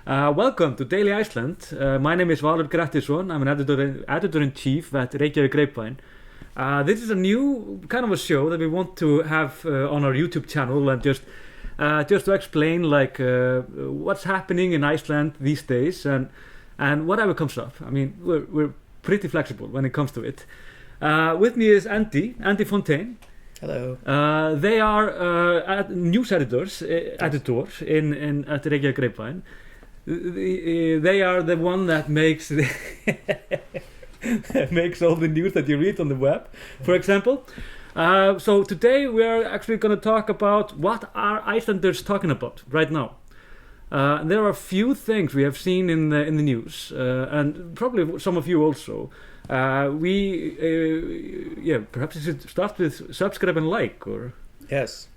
Welcome to Daily Iceland. My name is Valur Grettisson. I'm an editor-in-chief at Reykjavík Grapevine. This is a new kind of a show that we want to have on our YouTube channel, and just to explain what's happening in Iceland these days and whatever comes up. I mean, we're pretty flexible when it comes to it. With me is Andy Fontaine. Hello. They are news editors at Reykjavík Grapevine. They are the one that makes makes all the news that you read on the web, for example. So today we are actually going to talk about what are Icelanders talking about right now. There are a few things we have seen in the news, and probably some of you also. Perhaps you should start with subscribe and like, or Yes.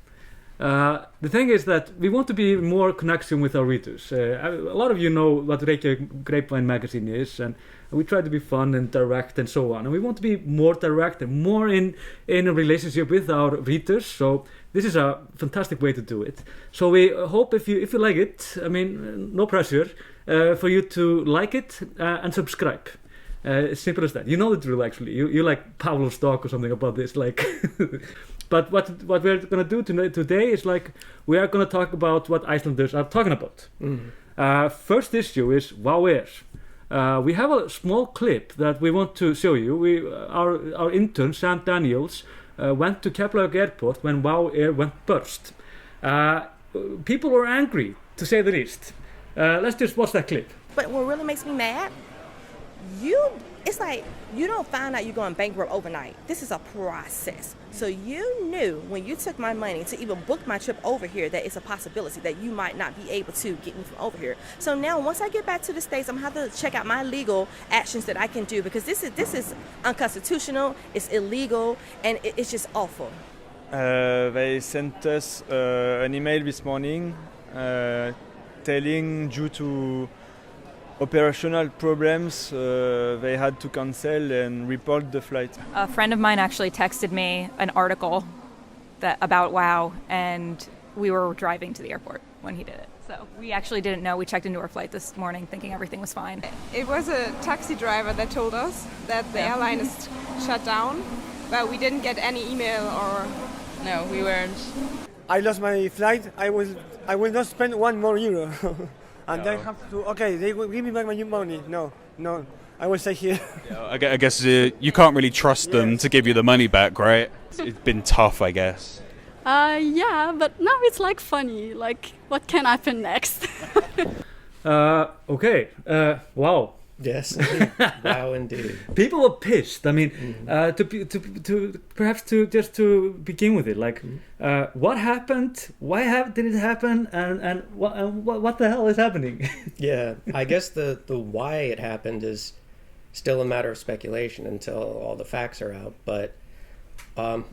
the thing is that we want to be more connection with our readers. A lot of you know what Reykjavík Grapevine magazine is, and we try to be fun and direct and so on. And we want to be more direct and more in a relationship with our readers. So this is a fantastic way to do it. So we hope if you like it, I mean, no pressure, for you to like it and subscribe. As simple as that. You know the drill, actually. You like Pavlov's dog or something about this, like. But what we're going to do today is we are going to talk about what Icelanders are talking about. Mm-hmm. First issue is WOW Air. We have a small clip that we want to show you. Our intern, Sam Daniels, went to Keflavik Airport when WOW Air went burst. People were angry, to say the least. Let's just watch that clip. But what really makes me mad, it's like you don't find out you're going bankrupt overnight. This is a process. So you knew when you took my money to even book my trip over here that it's a possibility that you might not be able to get me from over here. So now once I get back to the States, I'm going to have to check out my legal actions that I can do, because this is unconstitutional, it's illegal, and it's just awful. They sent us an email this morning telling due to operational problems, they had to cancel and report the flight. A friend of mine actually texted me an article about WOW, and we were driving to the airport when he did it. So we actually didn't know. We checked into our flight this morning thinking everything was fine. It was a taxi driver that told us that the airline is shut down, but we didn't get any email or... No, we weren't. I lost my flight. I will not spend €1 more. And they have to, they will give me back my new money. No, I will stay here. Yeah, I guess you can't really trust them to give you the money back, right? It's been tough, I guess. Yeah, but now it's funny. What can happen next? Okay. Wow. Yes. Wow, indeed. People were pissed. I mean, to begin with it, what happened? Why did it happen? And what the hell is happening? Yeah, I guess the why it happened is still a matter of speculation until all the facts are out. But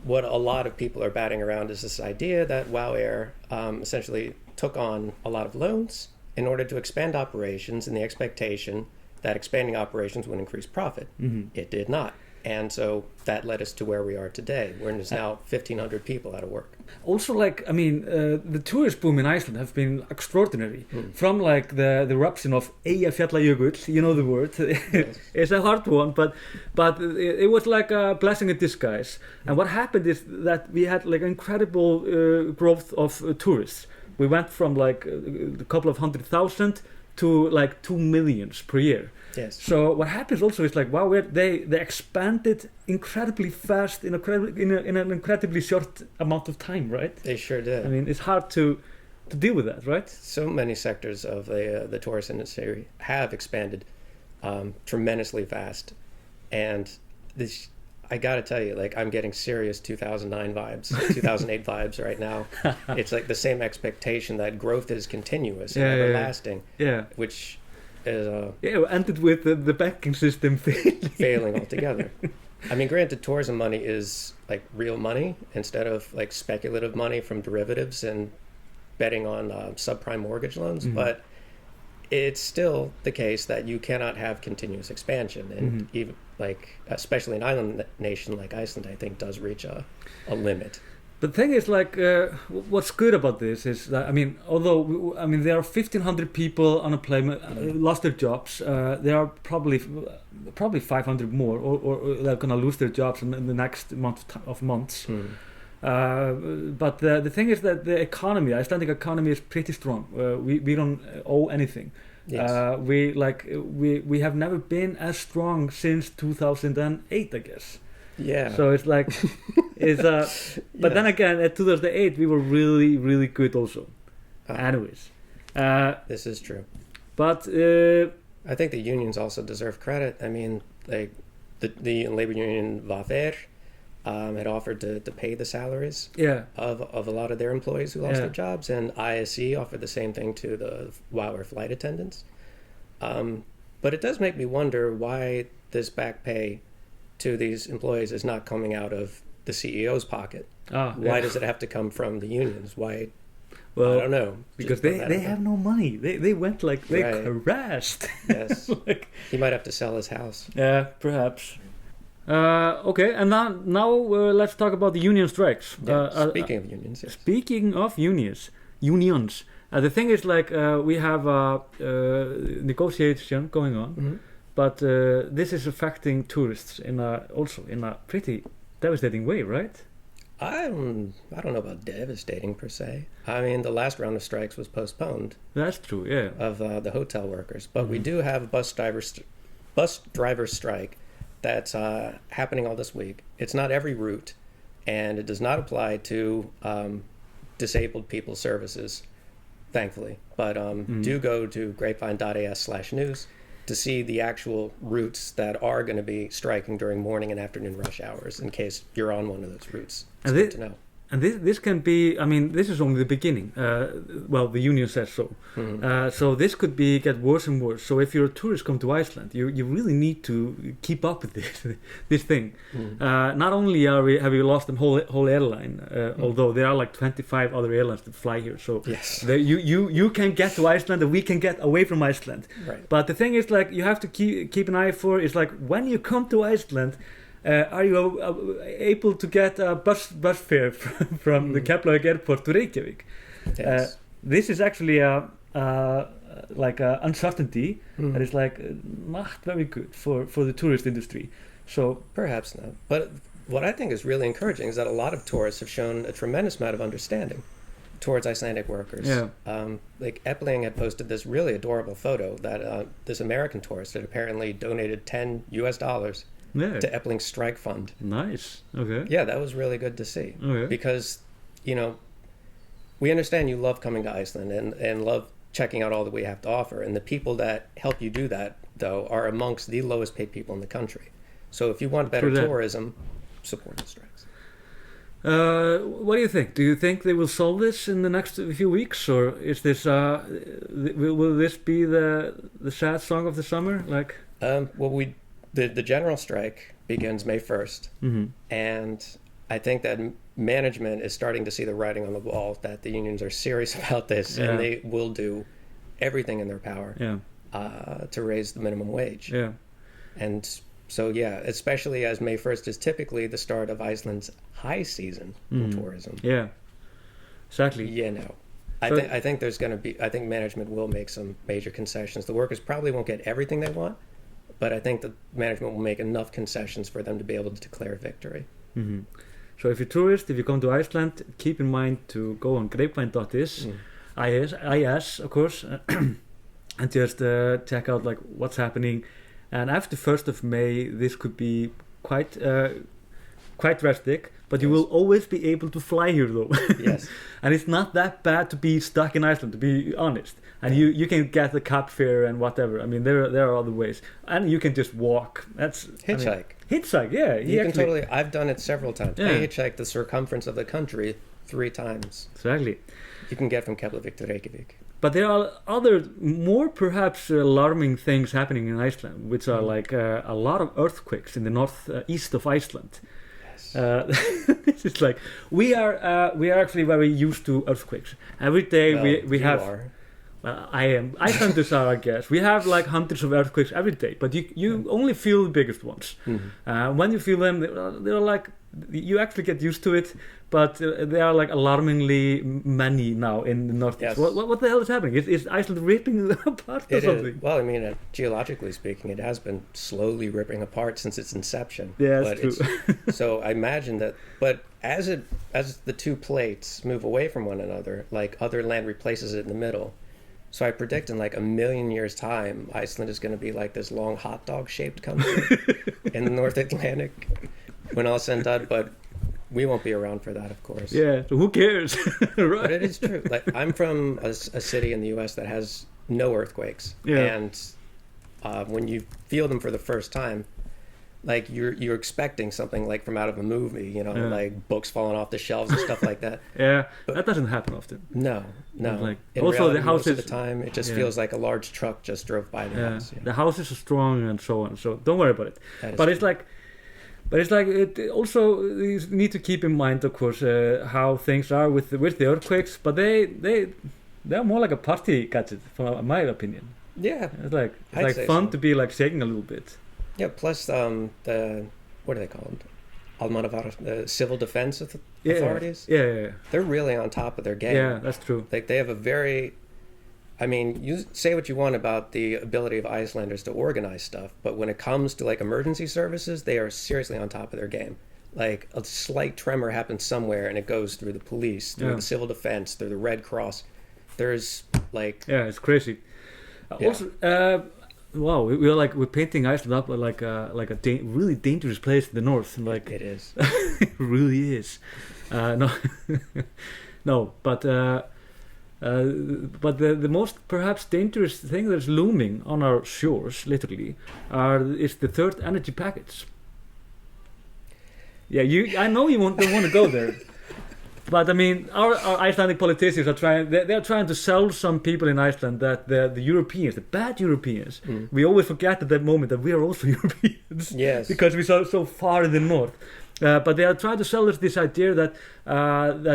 what a lot of people are batting around is this idea that WOW Air essentially took on a lot of loans in order to expand operations in the expectation that expanding operations would increase profit. Mm-hmm. It did not. And so that led us to where we are today, where there's now 1,500 people out of work. Also, the tourist boom in Iceland has been extraordinary. From the eruption of Eyjafjallajökull, you know the word. Yes. It's a hard one, but it was like a blessing in disguise. And what happened is that we had incredible growth of tourists. We went from a couple of 100,000 to 2 million per year. Yes. So what happens also is wow, they expanded incredibly fast in an incredibly short amount of time, right? They sure did. I mean, it's hard to deal with that, right? So many sectors of the tourist industry have expanded tremendously fast, and this. I gotta tell you, I'm getting serious 2009 vibes, 2008 vibes right now. It's the same expectation that growth is continuous and everlasting. Yeah. Which is ended with the banking system failing altogether. I mean, granted, tourism money is real money instead of speculative money from derivatives and betting on subprime mortgage loans, but it's still the case that you cannot have continuous expansion, and even especially an island nation like Iceland, I think does reach a limit. the thing is, like, what's good about this is that, I mean, although there are 1,500 people unemployment lost their jobs. There are probably 500 more, or they're gonna lose their jobs in the next months. But the thing is that the Icelandic economy is pretty strong. We don't owe anything. Yes. We have never been as strong since 2008, I guess. Yeah. So it's like, but then again, at 2008 we were really, really good also. Anyways, this is true. But I think the unions also deserve credit. I mean, like the labor union VAFR had offered to pay the salaries of a lot of their employees who lost their jobs, and ISE offered the same thing to the WOW flight attendants. But it does make me wonder why this back pay to these employees is not coming out of the CEO's pocket. Why does it have to come from the unions? Why? Well, I don't know. Because they have no money. They went like they crashed. Yes. He might have to sell his house. Yeah, perhaps. Okay, and now let's talk about the union strikes. Speaking of unions. Yes. Speaking of unions. The thing is, like, we have a negotiation going on, but this is affecting tourists also in a pretty devastating way, right? I don't know about devastating per se. I mean, the last round of strikes was postponed. That's true, yeah. Of the hotel workers, but we do have a bus driver strike that's happening all this week. It's not every route, and it does not apply to disabled people services, thankfully. But do go to grapevine.as/news to see the actual routes that are going to be striking during morning and afternoon rush hours, in case you're on one of those routes. It's good to know. And this can be, I mean, this is only the beginning. Well, the union says so. So this could get worse and worse. So if you're a tourist come to Iceland, you really need to keep up with this thing. Not only have we lost the whole airline, although there are like 25 other airlines that fly here. So yes. You can get to Iceland and we can get away from Iceland. Right. But the thing is, like, you have to keep an eye for is, like, when you come to Iceland, are you able to get a bus fare from the Keflavík airport to Reykjavik? Yes. This is actually a uncertainty that is, like, not very good for the tourist industry. So perhaps not. But what I think is really encouraging is that a lot of tourists have shown a tremendous amount of understanding towards Icelandic workers. Yeah. Like Epling had posted this really adorable photo that this American tourist had apparently donated $10 to Epling's strike fund. Nice. Okay. Yeah, that was really good to see. Okay. Because, we understand you love coming to Iceland and love checking out all that we have to offer. And the people that help you do that, though, are amongst the lowest paid people in the country. So if you want better tourism, support the strikes. What do you think? Do you think they will solve this in the next few weeks, or is this will this be the sad song of the summer? Like, The general strike begins May 1st, and I think that management is starting to see the writing on the wall that the unions are serious about this, and they will do everything in their power to raise the minimum wage. Yeah. And so, especially as May 1st is typically the start of Iceland's high season in tourism. Yeah, exactly. I think there's going to be, I think management will make some major concessions. The workers probably won't get everything they want, but I think the management will make enough concessions for them to be able to declare victory. So if you're a tourist, if you come to Iceland, keep in mind to go on grapevine.is, IS, of course, and just check out, like, what's happening. And after 1st of May, this could be quite drastic, but you will always be able to fly here, though. Yes. And it's not that bad to be stuck in Iceland, to be honest. And you can get the cab fare and whatever. I mean, there are other ways. And you can just walk. That's hitchhike. Hitchhike, yeah. You can totally. I've done it several times. I hitchhiked the circumference of the country 3 times. Exactly. You can get from Keflavík to Reykjavik. But there are other, more perhaps alarming things happening in Iceland, which are like a lot of earthquakes in the northeast of Iceland. This is like we are actually very used to earthquakes. Every day we have. Well, I am. Icelanders are, I guess. We have like hundreds of earthquakes every day, but you only feel the biggest ones. When you feel them, they're like you actually get used to it, but they are like alarmingly many now in the northeast. Yes. What the hell is happening? Is Iceland ripping apart or something? Well, I mean, geologically speaking, it has been slowly ripping apart since its inception. Yeah, that's true. So I imagine that, but as the two plates move away from one another, like other land replaces it in the middle. So I predict in like 1 million years' time, Iceland is going to be like this long hot dog shaped country in the North Atlantic when all said and done. But we won't be around for that, of course. Yeah, so who cares? Right. But it is true. Like I'm from a city in the U.S. that has no earthquakes, and when you feel them for the first time, like you're expecting something like from out of a movie, you know, like books falling off the shelves and stuff like that. Yeah, but that doesn't happen often. No. Like, in also, reality, the houses. most of the time, it just feels like a large truck just drove by the house. The houses are strong and so on. So don't worry about it. But it's like it also you need to keep in mind, of course, how things are with the earthquakes. But they're more like a party gadget, from my opinion. Yeah, it's like fun to be like shaking a little bit. Yeah. Plus, the what are they called? Almannavar, the civil defense authorities. Yeah. They're really on top of their game. Yeah, that's true. Like they have a very, I mean, you say what you want about the ability of Icelanders to organize stuff, but when it comes to like emergency services, they are seriously on top of their game. Like a slight tremor happens somewhere and it goes through the police, through the civil defense, through the Red Cross. There's like... Yeah, it's crazy. Also, wow, we're painting Iceland up like a really dangerous place in the north. Like it is. It really is. No, but the most perhaps dangerous thing that's looming on our shores, literally, is the third energy package. Yeah, I know you don't want to go there. But I mean, our Icelandic politicians are trying. They're trying to sell some people in Iceland that the Europeans, the bad Europeans, we always forget at that moment that we are also Europeans. Yes. Because we're so far in the north. But they are trying to sell us this idea that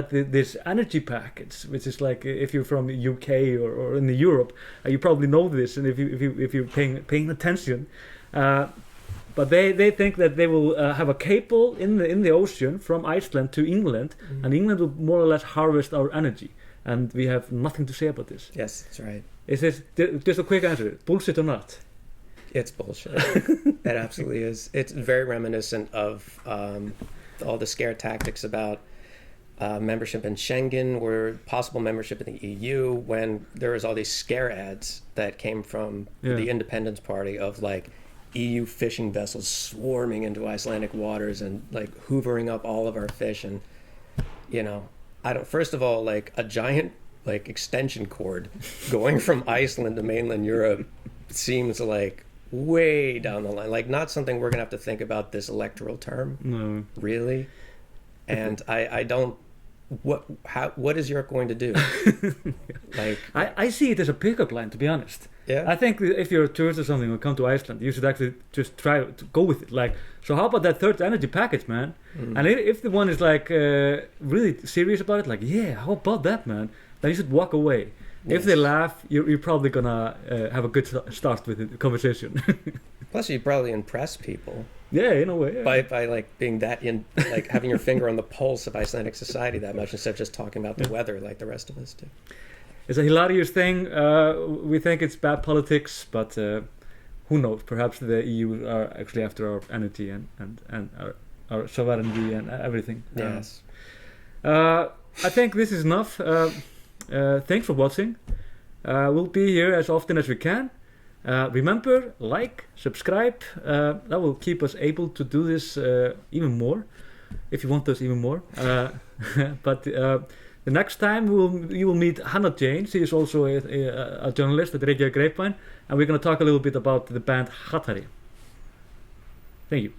this energy package, which is like if you're from the UK or in Europe, you probably know this, and if you're paying attention. But they think that they will have a cable in the ocean from Iceland to England, and England will more or less harvest our energy. And we have nothing to say about this. Yes, that's right. Is this just a quick answer? Bullshit or not? It's bullshit. It absolutely is. It's very reminiscent of all the scare tactics about membership in Schengen or possible membership in the EU, when there was all these scare ads that came from the Independence Party of like EU fishing vessels swarming into Icelandic waters and like hoovering up all of our fish. And you know, first of all, like a giant like extension cord going from Iceland to mainland Europe seems like way down the line, like not something we're gonna have to think about this electoral term. No, really. And I don't. What is Europe going to do? Like I see it as a pickup line, to be honest. Yeah. I think if you're a tourist or something or come to Iceland, you should actually just try to go with it. Like, so how about that third energy package, man? And if the one is like really serious about it, like, yeah, how about that, man? Then you should walk away. Yes. If they laugh, you're probably gonna have a good start with the conversation. Plus, you probably impress people. Yeah, in a way. Yeah. By like being that like having your finger on the pulse of Icelandic society that much instead of just talking about the weather like the rest of us do. It's a hilarious thing. We think it's bad politics, but who knows? Perhaps the EU are actually after our energy and our sovereignty and everything. Yes. I think this is enough. Thanks for watching. We'll be here as often as we can. Remember, like, subscribe. That will keep us able to do this even more, if you want us even more. But the next time you will meet Hannah Jane. She is also a journalist at Radio Grapevine, and we're going to talk a little bit about the band Hattari. Thank you.